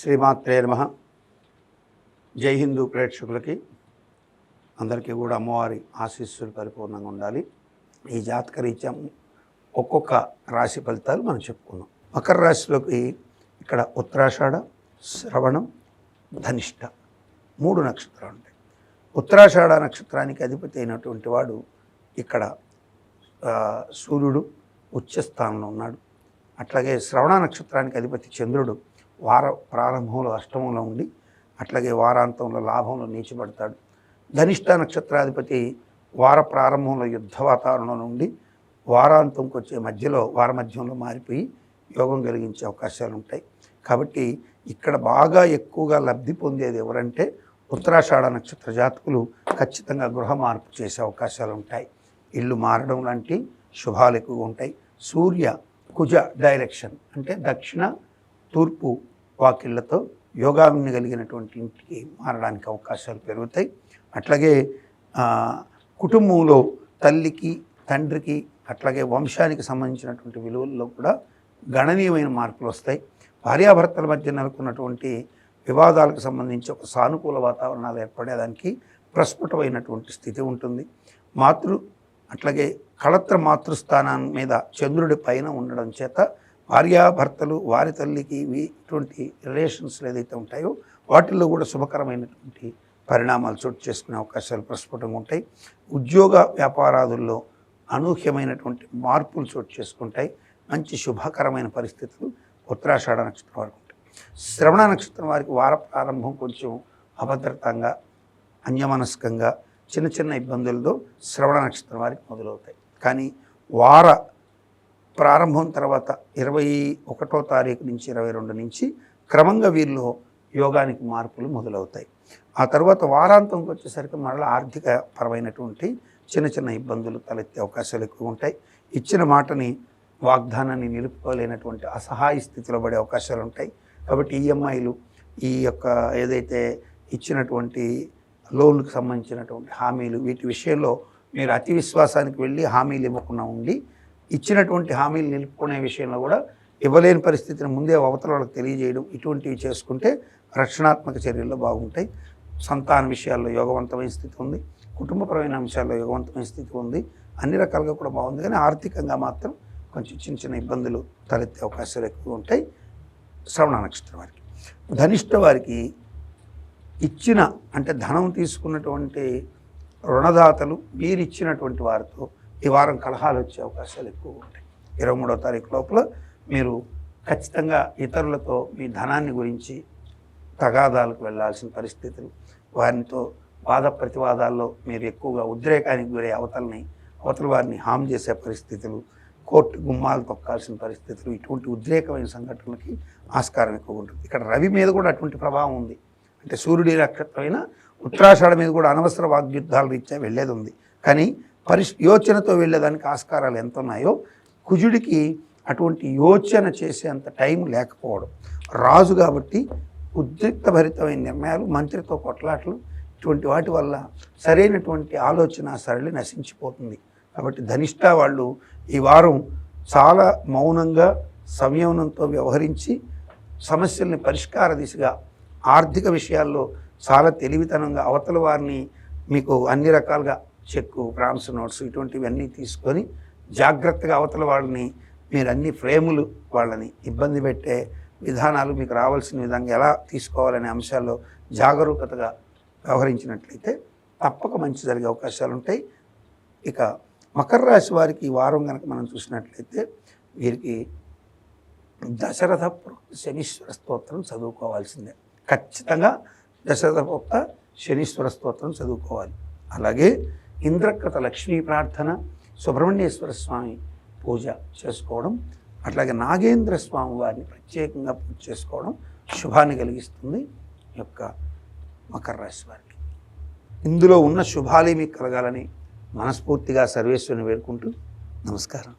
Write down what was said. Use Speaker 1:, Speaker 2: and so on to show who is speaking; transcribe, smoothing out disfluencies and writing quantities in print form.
Speaker 1: శ్రీమాత్రే నమః. జై హిందూ ప్రేక్షకులకి అందరికీ కూడా అమ్మవారి ఆశీస్సులు పరిపూర్ణంగా ఉండాలి. ఈ జాతక రీత్యా ఒక్కొక్క రాశి ఫలితాలు మనం చెప్పుకుందాం. మకర రాశిలోకి ఇక్కడ ఉత్తరాషాఢ, శ్రవణం, ధనిష్ట 3 నక్షత్రాలు ఉంటాయి. ఉత్తరాషాఢ నక్షత్రానికి అధిపతి అయినటువంటి వాడు ఇక్కడ సూర్యుడు ఉచ్చస్థానంలో ఉన్నాడు. అట్లాగే శ్రవణ నక్షత్రానికి అధిపతి చంద్రుడు వార ప్రారంభంలో అష్టమంలో ఉండి అట్లాగే వారాంతంలో లాభంలో నీచబడతాడు. ధనిష్ట నక్షత్రాధిపతి వార ప్రారంభంలో యుద్ధ వాతావరణంలో ఉండి వారాంతంకి వచ్చే వార మధ్యంలో మారిపోయి యోగం కలిగించే అవకాశాలు ఉంటాయి. కాబట్టి ఇక్కడ బాగా ఎక్కువగా లబ్ధి పొందేది ఎవరంటే ఉత్తరాషాఢ నక్షత్ర జాతకులు ఖచ్చితంగా గృహ మార్పు చేసే అవకాశాలు ఉంటాయి. ఇల్లు మారడం లాంటి శుభాలు ఎక్కువగా ఉంటాయి. సూర్య కుజ డైరెక్షన్ అంటే దక్షిణ తూర్పు వాకిళ్లతో యోగాన్ని కలిగినటువంటి ఇంటికి మారడానికి అవకాశాలు పెరుగుతాయి. అట్లాగే కుటుంబంలో తల్లికి తండ్రికి అట్లాగే వంశానికి సంబంధించినటువంటి విలువల్లో కూడా గణనీయమైన మార్పులు వస్తాయి. భార్యాభర్తల మధ్య నెలకొన్నటువంటి వివాదాలకు సంబంధించి ఒక సానుకూల వాతావరణాలు ఏర్పడేదానికి ప్రస్ఫుటమైనటువంటి స్థితి ఉంటుంది. అట్లాగే కళత్ర మాతృస్థానం మీద చంద్రుడి పైన ఉండడం చేత భార్యాభర్తలు వారి తల్లికి ఇటువంటి రిలేషన్స్ ఏదైతే ఉంటాయో వాటిల్లో కూడా శుభకరమైనటువంటి పరిణామాలు చోటు చేసుకునే అవకాశాలు ప్రస్ఫుటంగా ఉంటాయి. ఉద్యోగ వ్యాపారాదుల్లో అనూహ్యమైనటువంటి మార్పులు చోటు చేసుకుంటాయి. మంచి శుభకరమైన పరిస్థితులు ఉత్తరాషాఢ నక్షత్రం వారికి ఉంటాయి. శ్రవణ నక్షత్రం వారికి వార ప్రారంభం కొంచెం అభద్రతంగా అన్యమనస్కంగా చిన్న చిన్న ఇబ్బందులతో శ్రవణ నక్షత్రం వారికి మొదలవుతాయి. కానీ వార ప్రారంభం తర్వాత 21వ తారీఖు నుంచి 22 నుంచి క్రమంగా వీరిలో యోగానికి మార్పులు మొదలవుతాయి. ఆ తర్వాత వారాంతంకి వచ్చేసరికి మరలా ఆర్థిక పరమైనటువంటి చిన్న చిన్న ఇబ్బందులు తలెత్తే అవకాశాలు ఎక్కువ ఉంటాయి. ఇచ్చిన మాటని వాగ్దానాన్ని నిలుపుకోలేనటువంటి అసహాయ స్థితిలో పడే అవకాశాలు ఉంటాయి. కాబట్టి ఈఎంఐలు ఈ యొక్క ఏదైతే ఇచ్చినటువంటి లోన్లకు సంబంధించినటువంటి హామీలు వీటి విషయంలో మీరు అతి విశ్వాసానికి వెళ్ళి హామీలు ఇవ్వకుండా ఉండి ఇచ్చినటువంటి హామీలు నిలుపుకునే విషయంలో కూడా ఇవ్వలేని పరిస్థితిని ముందే అవతల వాళ్ళకి తెలియజేయడం ఇటువంటివి చేసుకుంటే రక్షణాత్మక చర్యల్లో బాగుంటాయి. సంతాన విషయాల్లో యోగవంతమైన స్థితి ఉంది. కుటుంబపరమైన అంశాల్లో యోగవంతమైన స్థితి ఉంది. అన్ని రకాలుగా కూడా బాగుంది. కానీ ఆర్థికంగా మాత్రం కొంచెం చిన్న చిన్న ఇబ్బందులు తలెత్తే అవకాశాలు ఎక్కువ ఉంటాయి శ్రవణ నక్షత్రం వారికి. ధనిష్ట వారికి ఇచ్చిన అంటే ధనం తీసుకున్నటువంటి రుణదాతలు మీరు ఇచ్చినటువంటి వారితో ఈ వారం కలహాలు వచ్చే అవకాశాలు ఎక్కువ ఉంటాయి. 23వ తారీఖు లోపల మీరు ఖచ్చితంగా ఇతరులతో మీ ధనాన్ని గురించి తగాదాలకు వెళ్ళాల్సిన పరిస్థితులు, వారితో వాద ప్రతివాదాల్లో మీరు ఎక్కువగా ఉద్రేకానికి గురే అవతల వారిని హామ్ చేసే పరిస్థితులు, కోర్టు గుమ్మాలు తొక్కాల్సిన పరిస్థితులు, ఇటువంటి ఉద్రేకమైన సంఘటనలకి ఆస్కారం ఎక్కువ ఉంటుంది. ఇక్కడ రవి మీద కూడా అటువంటి ప్రభావం ఉంది. అంటే సూర్యుడి నక్షత్రమైన ఉత్తరాషాఢ మీద కూడా అనవసర వాగ్యుద్ధాల రీత్యా వెళ్ళేది ఉంది. కానీ యోచనతో వెళ్ళేదానికి ఆస్కారాలు ఎంత ఉన్నాయో కుజుడికి అటువంటి యోచన చేసేంత టైం లేకపోవడం, రాజు కాబట్టి ఉద్రిక్తభరితమైన నిర్ణయాలు, మంత్రితో కొట్లాటలు, ఇటువంటి వాటి వల్ల సరైనటువంటి ఆలోచన సరళి నశించిపోతుంది. కాబట్టి ధనిష్ట వాళ్ళు ఈ వారం చాలా మౌనంగా సంయమనంతో వ్యవహరించి సమస్యల్ని పరిష్కార దిశగా ఆర్థిక విషయాల్లో చాలా తెలివితనంగా అవతల వారిని మీకు అన్ని రకాలుగా చెక్కు, ప్రాన్స్ నోట్స్ ఇటువంటివన్నీ తీసుకొని జాగ్రత్తగా అవతల వాళ్ళని మీరు అన్ని ఫ్రేములు వాళ్ళని ఇబ్బంది పెట్టే విధానాలు మీకు రావాల్సిన విధంగా ఎలా తీసుకోవాలనే అంశాల్లో జాగరూకతగా వ్యవహరించినట్లయితే తప్పక మంచి జరిగే అవకాశాలు ఉంటాయి. ఇక మకర రాశి వారికి ఈ వారం కనుక మనం చూసినట్లయితే వీరికి దశరథ శనీశ్వర స్తోత్రం చదువుకోవాల్సిందే. ఖచ్చితంగా దశరథ ప్రోక్త శనీశ్వర స్తోత్రం చదువుకోవాలి. అలాగే ఇంద్రకృత లక్ష్మీ ప్రార్థన, సుబ్రహ్మణ్యేశ్వర స్వామి పూజ చేసుకోవడం, అట్లాగే నాగేంద్ర స్వామి వారిని ప్రత్యేకంగా పూజ చేసుకోవడం శుభాన్ని కలిగిస్తుంది ఈ యొక్క మకర రాశి వారికి. ఇందులో ఉన్న శుభాలే మీకు కలగాలని మనస్ఫూర్తిగా సర్వేశ్వరుని వేడుకుంటూ నమస్కారం.